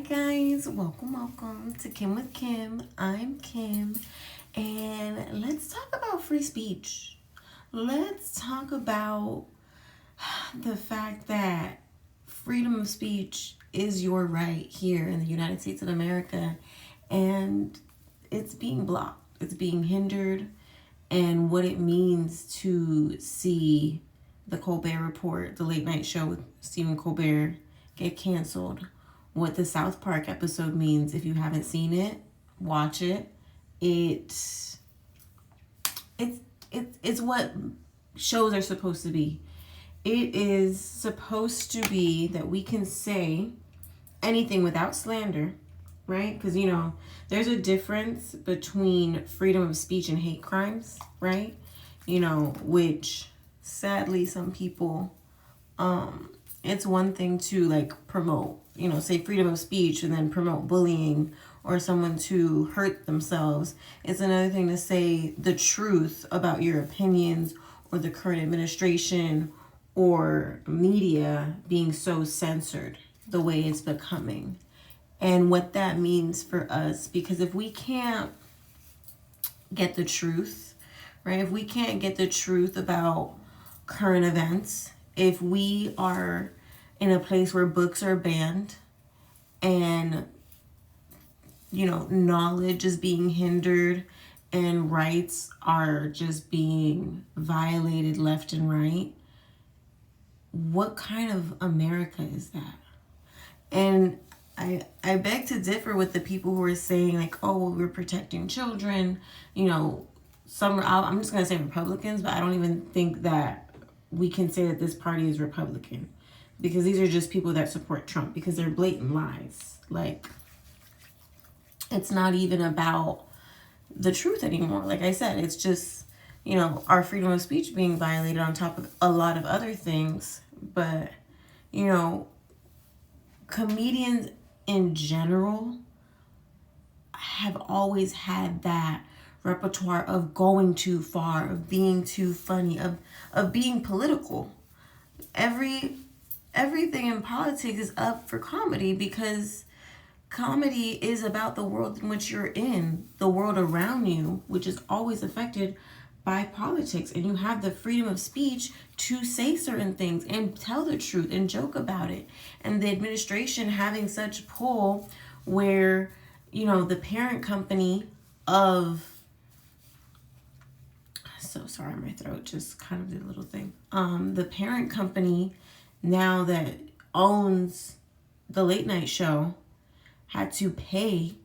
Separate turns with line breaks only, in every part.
guys, welcome to Kim with Kim. I'm Kim, and let's talk about free speech. Let's talk about the fact that freedom of speech is your right here in the United States of America, and it's being blocked, it's being hindered, and what it means to see the Colbert Report, the late night show with Stephen Colbert, get canceled. What the South Park episode means, if you haven't seen it, watch it. It's what shows are supposed to be. It is supposed to be that we can say anything without slander, right? Because, there's a difference between freedom of speech and hate crimes, right? Which sadly some people, it's one thing to promote, say freedom of speech and then promote bullying or someone to hurt themselves. It's another thing to say the truth about your opinions or the current administration or media being so censored the way it's becoming. And what that means for us, because if we can't get the truth, right? If we can't get the truth about current events, if we are in a place where books are banned and, knowledge is being hindered and rights are just being violated left and right, what kind of America is that? And I beg to differ with the people who are saying we're protecting children. I'm just going to say Republicans, but I don't even think that we can say that this party is Republican, because these are just people that support Trump because they're blatant lies. It's not even about the truth anymore. Like I said, it's just, our freedom of speech being violated on top of a lot of other things. But, comedians in general have always had that repertoire of going too far, of being too funny, of being political. Everything in politics is up for comedy, because comedy is about the world in which you're in, the world around you, which is always affected by politics. And you have the freedom of speech to say certain things and tell the truth and joke about it. And the administration having such pull where, the parent company of, so sorry, my throat just kind of did a little thing. The parent company now that owns the late night show had to pay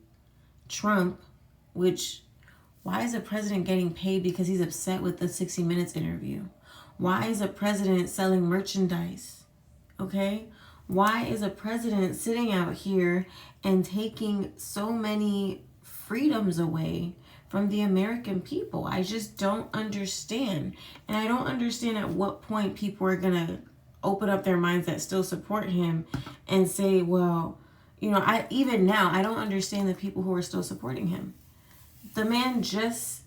Trump, which, why is a president getting paid because he's upset with the 60 Minutes interview? Why is a president selling merchandise? Okay? Why is a president sitting out here and taking so many freedoms away from the American people? I just don't understand. And I don't understand at what point people are going to open up their minds that still support him and say, well, I don't understand the people who are still supporting him. The man just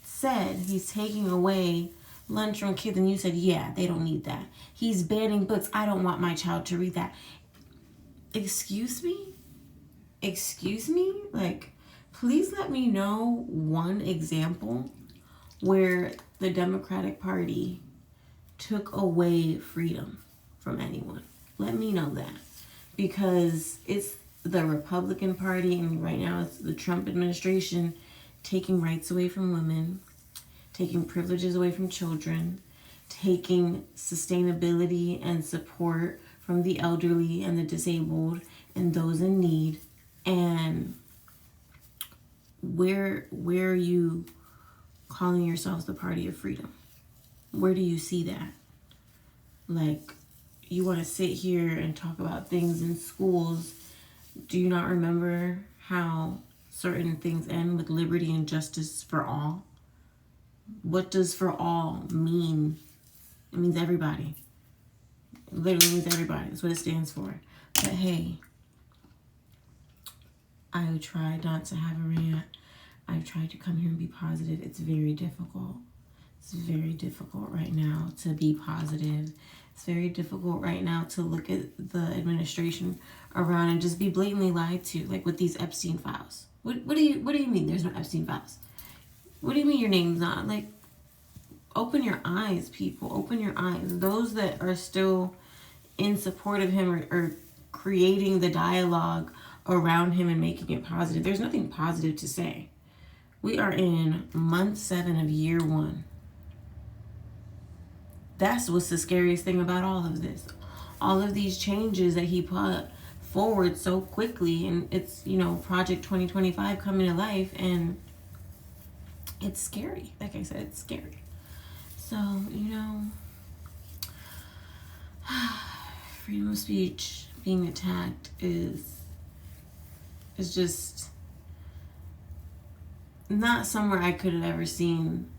said he's taking away lunch from kids, and you said, yeah, they don't need that. He's banning books. I don't want my child to read that. Excuse me? Please let me know one example where the Democratic Party took away freedom from anyone. Let me know that. Because it's the Republican Party, and right now it's the Trump administration taking rights away from women, taking privileges away from children, taking sustainability and support from the elderly and the disabled and those in need. And where are you calling yourselves the party of freedom? Where do you see that? You want to sit here and talk about things in schools. Do you not remember how certain things end with liberty and justice for all? What does for all mean? It means everybody. It literally means everybody. That's what it stands for. But hey, I tried not to have a rant. I've tried to come here and be positive. It's very difficult. It's very difficult right now to be positive. It's very difficult right now to look at the administration around and just be blatantly lied to, like with these Epstein files. What do you mean there's no Epstein files? What do you mean your name's not? Like, open your eyes, people. Open your eyes. Those that are still in support of him or creating the dialogue around him and making it positive. There's nothing positive to say. We are in month 7 of year 1. That's what's the scariest thing about all of this. All of these changes that he put forward so quickly, and it's, Project 2025 coming to life, and it's scary. Like I said, it's scary. So, freedom of speech being attacked is just not somewhere I could have ever seen.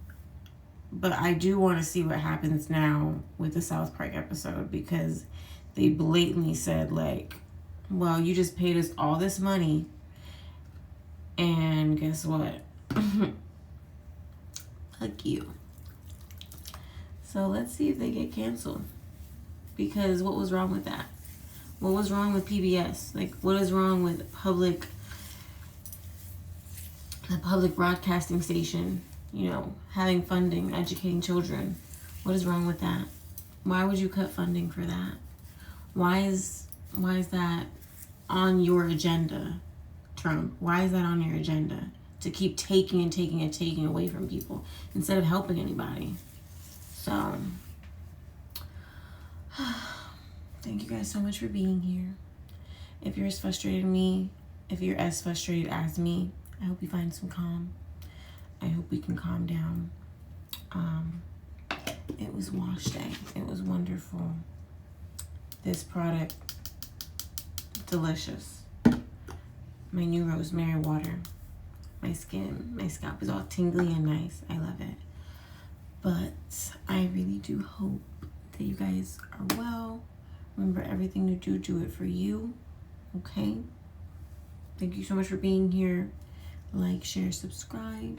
But I do want to see what happens now with the South Park episode, because they blatantly said, like, well, you just paid us all this money, and guess what? Fuck you. So let's see if they get canceled. Because what was wrong with that? What was wrong with PBS? Like, what is wrong with the public broadcasting station, having funding, educating children? What is wrong with that? Why would you cut funding for that? Why is that on your agenda, Trump? Why is that on your agenda? To keep taking and taking and taking away from people instead of helping anybody. So, thank you guys so much for being here. If you're as frustrated as me, I hope you find some calm. I hope we can calm down. It was wash day. It was wonderful. This product, delicious. My new rosemary water. My scalp is all tingly and nice. I love it. But I really do hope that you guys are well. Remember, everything you do it for you. Okay? Thank you so much for being here. Like, share, subscribe.